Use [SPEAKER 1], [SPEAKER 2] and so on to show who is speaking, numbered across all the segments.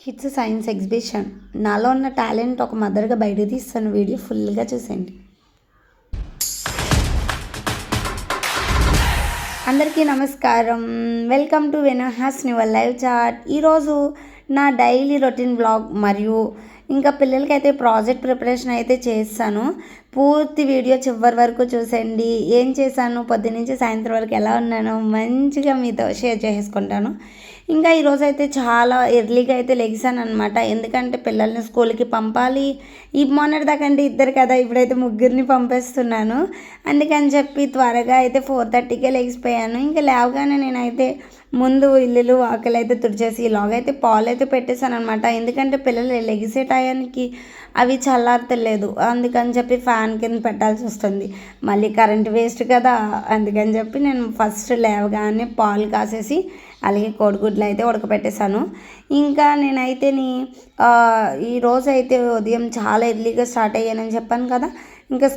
[SPEAKER 1] Kids science exhibition. నాలో ఉన్న talent ఒక మదర్గా బయటకు తీస్తాను. వీడియో ఫుల్గా చూసేయండి. అందరికీ నమస్కారం. వెల్కమ్ టు వెనహాస్ న్యూవర్ లైవ్ చాట్. ఈరోజు నా డైలీ రొటీన్ బ్లాగ్ మరియు ఇంకా పిల్లలకైతే ప్రాజెక్ట్ ప్రిపరేషన్ అయితే చేస్తాను. పూర్తి వీడియో చివరి వరకు చూసేయండి. ఏం చేశాను, పొద్దున్నుంచి సాయంత్రం వరకు ఎలా ఉన్నానో మంచిగా మీతో షేర్ చేసుకుంటాను. ఇంకా ఈరోజైతే చాలా ఎర్లీగా అయితే లెగిసాను అనమాట. ఎందుకంటే పిల్లల్ని స్కూల్కి పంపాలి. మొన్నటి దాకా అంటే ఇద్దరు కదా, ఇప్పుడైతే ముగ్గురిని పంపిస్తున్నాను. అందుకని చెప్పి త్వరగా అయితే 4:30కే లెగిసిపోయాను. ఇంకా లేవగానే నేనైతే ముందు ఇల్లు వాకిలు అయితే తుడిచేసి ఇలాగైతే పాలు అయితే పెట్టేశాను అనమాట. ఎందుకంటే పిల్లలు లెగిసే టయానికి అవి చల్లారతలేదు. అందుకని చెప్పి ఫ్యాన్ కింద పెట్టాల్సి వస్తుంది. మళ్ళీ కరెంట్ వేస్ట్ కదా, అందుకని చెప్పి నేను ఫస్ట్ లేవగానే పాలు కాసేసి అలాగే కోడిగుడ్లు అయితే ఉడకపెట్టేశాను. ఇంకా నేనైతే ఈరోజు అయితే ఉదయం చాలా ఎర్లీగా స్టార్ట్ అయ్యానని చెప్పాను కదా. ఇంకా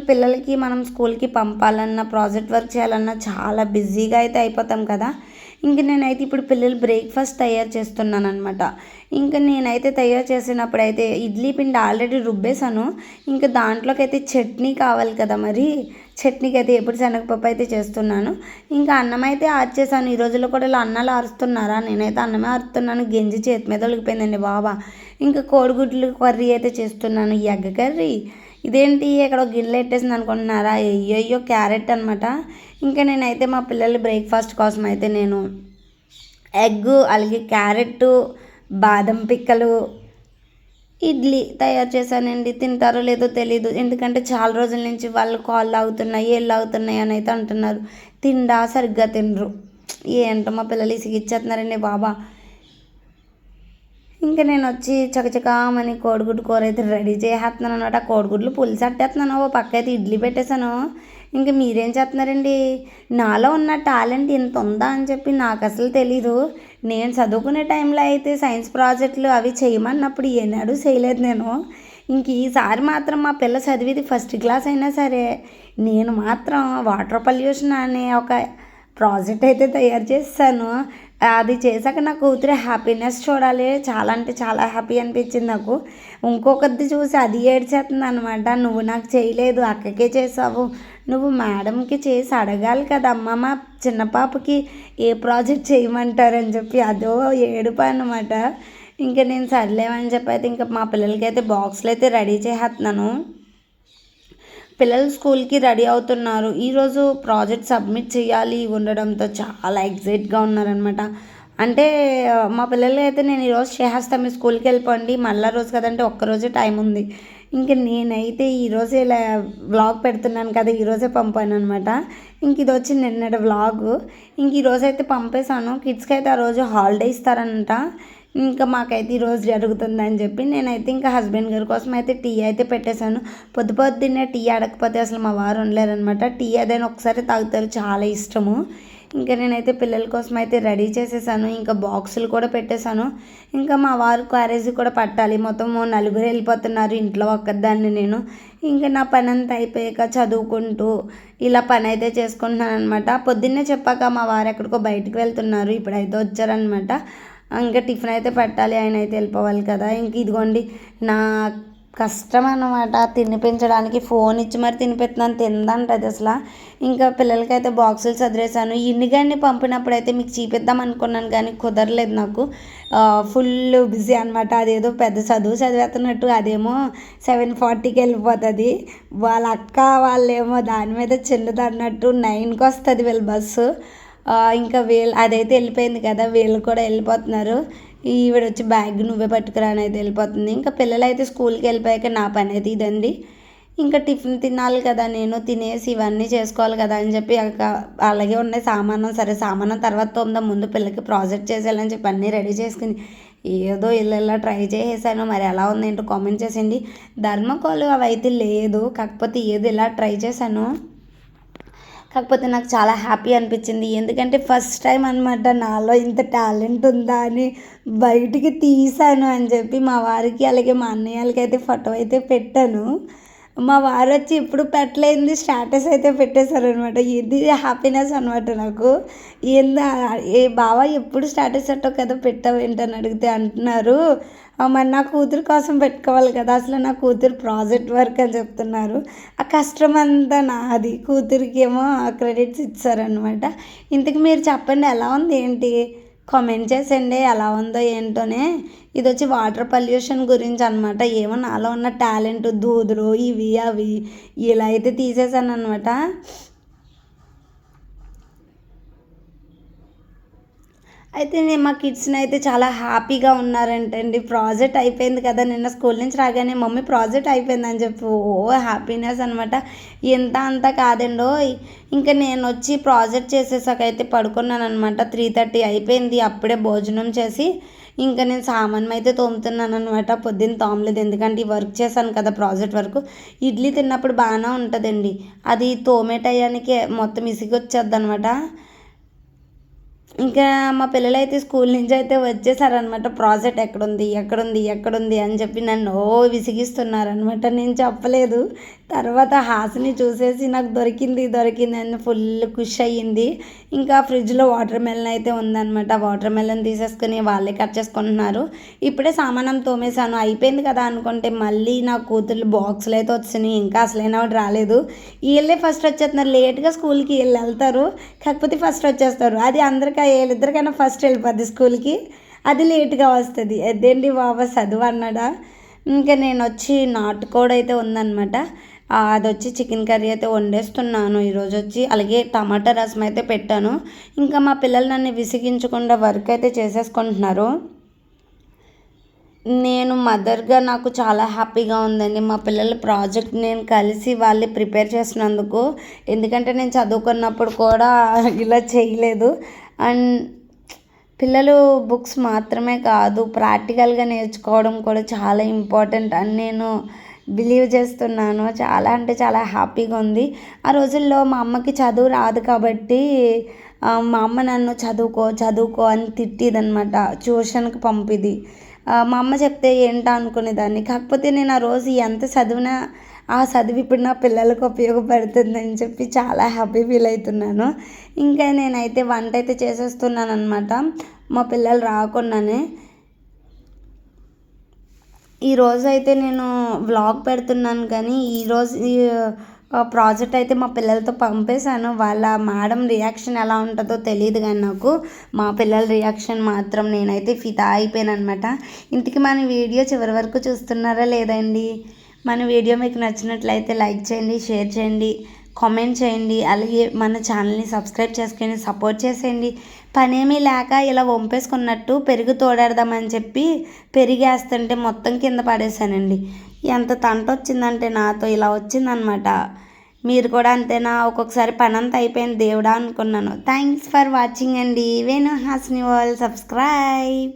[SPEAKER 1] పిల్లలకి మనం స్కూల్కి పంపాలన్నా ప్రాజెక్ట్ వర్క్ చేయాలన్నా చాలా బిజీగా అయితే అయిపోతాం కదా. ఇంక నేనైతే ఇప్పుడు పిల్లలు బ్రేక్ఫాస్ట్ తయారు చేస్తున్నాను అనమాట. ఇంకా నేనైతే తయారు చేసినప్పుడు అయితే ఇడ్లీ పిండి ఆల్రెడీ రుబ్బేశాను. ఇంకా దాంట్లోకి అయితే చట్నీ కావాలి కదా, మరి చట్నీకి అయితే ఎప్పుడు శనగపప్పు అయితే చేస్తున్నాను. ఇంకా అన్నం అయితే ఆర్చేసాను. ఈ రోజుల్లో కూడా ఇలా అన్నాలు ఆరుస్తున్నారా? నేనైతే అన్నమే ఆరుతున్నాను. గెంజి చేతి మీద ఒలిగిపోయిందండి బాబా. ఇంకా కోడిగుడ్లు కర్రీ అయితే చేస్తున్నాను, ఎగ్ కర్రీ. ఇదేంటి ఎక్కడో గిన్నెలు పెట్టేసింది అనుకుంటున్నారా? అయ్యో క్యారెట్ అనమాట. ఇంకా నేనైతే మా పిల్లల బ్రేక్ఫాస్ట్ కోసం అయితే నేను ఎగ్ అలాగే క్యారెట్, బాదం పిక్కలు, ఇడ్లీ తయారు చేశానండి. తింటారో లేదో తెలీదు, ఎందుకంటే చాలా రోజుల నుంచి వాళ్ళు కాళ్ళు అవుతున్నాయి ఏళ్ళు అవుతున్నాయి అని అయితే అంటున్నారు. సరిగ్గా తినరు. ఏంటో మా పిల్లలు ఇసిగిచ్చేస్తున్నారండి బాబా. ఇంకా నేను వచ్చి చకచకామని కోడిగుడ్డు కూర అయితే రెడీ చేసేస్తున్నాను అనమాట. కోడిగుడ్లు పులుసు అట్టేస్తున్నాను, ఓ పక్క అయితే ఇడ్లీ పెట్టేశాను. ఇంకా మీరేం చేస్తున్నారండి? నాలో ఉన్న టాలెంట్ ఇంత ఉందా అని చెప్పి నాకు అసలు తెలీదు. నేను చదువుకునే టైంలో అయితే సైన్స్ ప్రాజెక్టులు అవి చేయమన్నప్పుడు ఏనాడు చేయలేదు నేను. ఇంక ఈసారి మాత్రం మా పిల్ల చదివేది ఫస్ట్ క్లాస్ అయినా సరే నేను మాత్రం వాటర్ పొల్యూషన్ అనే ఒక ప్రాజెక్ట్ అయితే తయారు చేస్తాను. అది చేశాక నా కూతురు హ్యాపీనెస్ చూడాలి. చాలా అంటే చాలా హ్యాపీ అనిపించింది నాకు. ఇంకొకరిది చూసి అది ఏడ్చేస్తుంది అనమాట. నువ్వు నాకు చేయలేదు, అక్కకే చేసావు, నువ్వు మేడంకి చేసి అడగాలి కదమ్మా, మా చిన్న పాపకి ఏ ప్రాజెక్ట్ చేయమంటారని చెప్పి అదో ఏడుపు అనమాట. ఇంకా నేను సర్లేమని చెప్పి అయితే ఇంకా మా పిల్లలకి అయితే బాక్స్లు అయితే రెడీ చేసేస్తున్నాను. పిల్లలు స్కూల్కి రెడీ అవుతున్నారు. ఈరోజు ప్రాజెక్ట్ సబ్మిట్ చేయాలి ఉండడంతో చాలా ఎగ్జైట్గా ఉన్నారనమాట. అంటే మా పిల్లలు అయితే నేను ఈరోజు చేసేస్తాను, మీ స్కూల్కి వెళ్ళిపోండి, మళ్ళీ రోజు కదంటే ఒక్కరోజే టైం ఉంది. ఇంక నేనైతే ఈరోజే ఇలా వ్లాగ్ పెడుతున్నాను కదా, ఈరోజే పంపాను అనమాట. ఇంక ఇది వచ్చి నిన్నటి వ్లాగు. ఇంక ఈరోజైతే పంపేశాను. కిడ్స్కి అయితే ఆ రోజు హాలిడే ఇస్తారంట. ఇంకా మాకైతే ఈరోజు జరుగుతుందని చెప్పి నేనైతే ఇంకా హస్బెండ్ గారి కోసం అయితే టీ అయితే పెట్టేశాను. పొద్దున్నే టీ అడగకపోతే అసలు మా వారు ఉండలేరనమాట. టీ అదైనా ఒకసారి తాగుతారు, చాలా ఇష్టము. ఇంకా నేనైతే పిల్లల కోసం అయితే రెడీ చేసేసాను. ఇంకా బాక్సులు కూడా పెట్టేశాను. ఇంకా మా వారు క్యారేజీ కూడా పట్టాలి. మొత్తం 4 వెళ్ళిపోతున్నారు, ఇంట్లో ఒక్కదాన్ని నేను. ఇంకా నా పని అంతా అయిపోయాక చదువుకుంటూ ఇలా పని అయితే చేసుకుంటున్నాను అనమాట. పొద్దున్నే చెప్పాక మా వారు ఎక్కడికో బయటకు వెళ్తున్నారు, ఇప్పుడైతే వచ్చారనమాట. ఇంకా టిఫిన్ అయితే పెట్టాలి, ఆయన అయితే వెళ్ళిపోవాలి కదా. ఇంక ఇదిగోండి నా కష్టం అన్నమాట. తినిపించడానికి ఫోన్ ఇచ్చి మరి తినిపెడుతున్నాను, తిందంటది అసలు. ఇంకా పిల్లలకైతే బాక్సులు చదివేశాను. ఇన్నిగాన్ని పంపినప్పుడు అయితే మీకు చూపిద్దాం అనుకున్నాను కానీ కుదరలేదు నాకు. ఫుల్ బిజీ అనమాట. అదేదో పెద్ద చదువు చదివేస్తున్నట్టు అదేమో 7:40కి వెళ్ళిపోతుంది. వాళ్ళ అక్క వాళ్ళేమో దాని మీద చిన్నది అన్నట్టు 9కి వస్తుంది వీళ్ళ బస్సు. ఇంకా అదైతే వెళ్ళిపోయింది కదా, వీళ్ళు కూడా వెళ్ళిపోతున్నారు. ఈవిడ వచ్చి బ్యాగ్ నువ్వే పట్టుకురా అని అయితే వెళ్ళిపోతుంది. ఇంకా పిల్లలు అయితే స్కూల్కి వెళ్ళిపోయాక నా పని అయితే ఇదండి. ఇంకా టిఫిన్ తినాలి కదా, నేను తినేసి ఇవన్నీ చేసుకోవాలి కదా అని చెప్పి అలాగే ఉన్నాయి సామానం. సరే సామానం తర్వాత తోందాం, ముందు పిల్లలకి ప్రాజెక్ట్ చేసేయాలని చెప్పి అన్నీ రెడీ చేసుకుని ఏదో ఇలా ట్రై చేసేసాను. మరి ఎలా ఉంది ఏంటో కామెంట్ చేసేయండి. ధర్మకోల్ అవి అయితే లేదు, కాకపోతే ఏదో ఇలా ట్రై చేశాను. కాకపోతే నాకు చాలా హ్యాపీ అనిపించింది. ఎందుకంటే ఫస్ట్ టైం అనమాట నాలో ఇంత టాలెంట్ ఉందా అని బయటికి తీసాను అని చెప్పి మా వారికి అలాగే మా అన్నయ్యలకి అయితే ఫోటో అయితే పెట్టాను. మా వారొచ్చి ఎప్పుడు పెట్టలేనిది స్టేటస్ అయితే పెట్టేశారనమాట. ఇది హ్యాపీనెస్ అనమాట నాకు. ఏందా ఏ బావ ఎప్పుడు స్టేటస్ పెట్టవు కదా, పెట్టావేంటని అడిగితే అంటున్నారు, మరి నా కూతురు కోసం పెట్టుకోవాలి కదా, అసలు నా కూతురు ప్రాజెక్ట్ వర్క్ అని చెప్తున్నారు. ఆ కష్టం అంతా నాది, కూతురికి ఏమో క్రెడిట్స్ ఇచ్చారనమాట. ఇంతకు మీరు చెప్పండి ఎలా ఉంది ఏంటి? కామెంట్ చేసేయండి ఎలా ఉందో ఏంటోనే. ఇది వచ్చి వాటర్ పొల్యూషన్ గురించి అనమాట. ఏమో నాలో ఉన్న టాలెంట్ దూదులు ఇవి అవి ఇలా అయితే తీసేసాను అనమాట. అయితే నేను మా కిడ్స్ని అయితే చాలా హ్యాపీగా ఉన్నారంటండి. ప్రాజెక్ట్ అయిపోయింది కదా, నిన్న స్కూల్ నుంచి రాగానే మమ్మీ ప్రాజెక్ట్ అయిపోయిందని చెప్పి ఓ హ్యాపీనెస్ అనమాట. ఎంత అంతా కాదండో. ఇంకా నేను వచ్చి ప్రాజెక్ట్ చేసేసాకైతే పడుకున్నాను అనమాట. 3:30 అయిపోయింది. అప్పుడే భోజనం చేసి ఇంకా నేను సామాన్యం అయితే తోముతున్నాను అనమాట. పొద్దున్న తోమలేదు ఎందుకంటే ఈ వర్క్ చేశాను కదా, ప్రాజెక్ట్ వర్క్. ఇడ్లీ తిన్నప్పుడు బాగానే ఉంటుందండి, అది తోమే టయానికి మొత్తం ఇసిగి వచ్చేద్ది అనమాట. ఇంకా మా పిల్లలైతే స్కూల్ నుంచి అయితే వచ్చేసారనమాట. ప్రాజెక్ట్ ఎక్కడుంది ఎక్కడుంది ఎక్కడుంది అని చెప్పి నన్ను విసిగిస్తున్నారనమాట. నేను చెప్పలేదు. తర్వాత హాసిని చూసేసి నాకు దొరికింది దొరికింది అని ఫుల్ ఖుషి అయ్యింది. ఇంకా ఫ్రిడ్జ్లో వాటర్ మెలన్ అయితే ఉందన్నమాట. వాటర్ మెలన్ తీసేసుకుని వాళ్ళే కట్ చేసుకుంటున్నారు. ఇప్పుడే సామానం తోమేశాను అయిపోయింది కదా అనుకుంటే మళ్ళీ నా కూతుర్లు బాక్సులు అయితే వచ్చినాయి. ఇంకా అసలైన వాడు రాలేదు. వీళ్ళే ఫస్ట్ వచ్చేస్తున్నారు. లేట్గా స్కూల్కి వీళ్ళు వెళ్తారు, కాకపోతే ఫస్ట్ వచ్చేస్తారు. అది అందరికీ వీళ్ళిద్దరికైనా ఫస్ట్ వెళ్ళిపోద్ది స్కూల్కి, అది లేట్గా వస్తుంది. అదేంటి బాబా చదువు అన్నాడా. ఇంకా నేను వచ్చి నాటుకోడి అయితే ఉందన్నమాట. అది వచ్చి చికెన్ కర్రీ అయితే వండేస్తున్నాను ఈరోజు వచ్చి. అలాగే టమాటా రసం అయితే పెట్టాను. ఇంకా మా పిల్లలు నన్ను విసిగించకుండా వర్క్ అయితే చేసేసుకుంటున్నారు. నేను మదర్గా నాకు చాలా హ్యాపీగా ఉందండి. మా పిల్లల ప్రాజెక్ట్ నేను కలిసి వాళ్ళే ప్రిపేర్ చేసినందుకు. ఎందుకంటే నేను చదువుకున్నప్పుడు కూడా ఇలా చేయలేదు. అండ్ పిల్లలు బుక్స్ మాత్రమే కాదు, ప్రాక్టికల్గా నేర్చుకోవడం కూడా చాలా ఇంపార్టెంట్ అని నేను బిలీవ్ చేస్తున్నాను. చాలా అంటే చాలా హ్యాపీగా ఉంది. ఆ రోజుల్లో మా అమ్మకి చదువు రాదు కాబట్టి మా అమ్మ నన్ను చదువుకో చదువుకో అని తిట్టిదనమాట, ట్యూషన్కి పంపిది. మా అమ్మ చెప్తే ఏంటా అనుకునేదాన్ని. కాకపోతే నేను ఆ రోజు ఎంత చదివినా ఆ చదువు ఇప్పుడు నా పిల్లలకు ఉపయోగపడుతుందని చెప్పి చాలా హ్యాపీ ఫీల్ అవుతున్నాను. ఇంకా నేనైతే వంట అయితే చేసేస్తున్నాను అనమాట మా పిల్లలు రాకుండానే. ఈరోజు అయితే నేను వ్లాగ్ పెడుతున్నాను కానీ ఈరోజు ప్రాజెక్ట్ అయితే మా పిల్లలతో పంపేశాను. వాళ్ళ మేడం రియాక్షన్ ఎలా ఉంటుందో తెలియదు కానీ నాకు మా పిల్లల రియాక్షన్ మాత్రం నేనైతే ఫిదా అయిపోయాను అనమాట. ఇంతకీ మన వీడియో చివరి వరకు చూస్తున్నారా లేదండి? మన వీడియో మీకు నచ్చినట్లయితే లైక్ చేయండి, షేర్ చేయండి, కామెంట్ చేయండి. అలాగే మన ఛానల్ని సబ్స్క్రైబ్ చేసుకొని సపోర్ట్ చేసేయండి. పనేమీ లేక ఇలా వంపేసుకున్నట్టు పెరుగు తోడేద్దామని చెప్పి పెరిగేస్తుంటే మొత్తం కింద పడేసానండి. ఎంత తంట వచ్చిందంటే నాతో ఇలా వచ్చిందనమాట. మీరు కూడా అంతేనా? ఒక్కొక్కసారి పని అంతా అయిపోయింది దేవుడా అనుకున్నాను. థ్యాంక్స్ ఫర్ వాచింగ్ అండి. వేణు హాసిని వరల్డ్. సబ్స్క్రైబ్.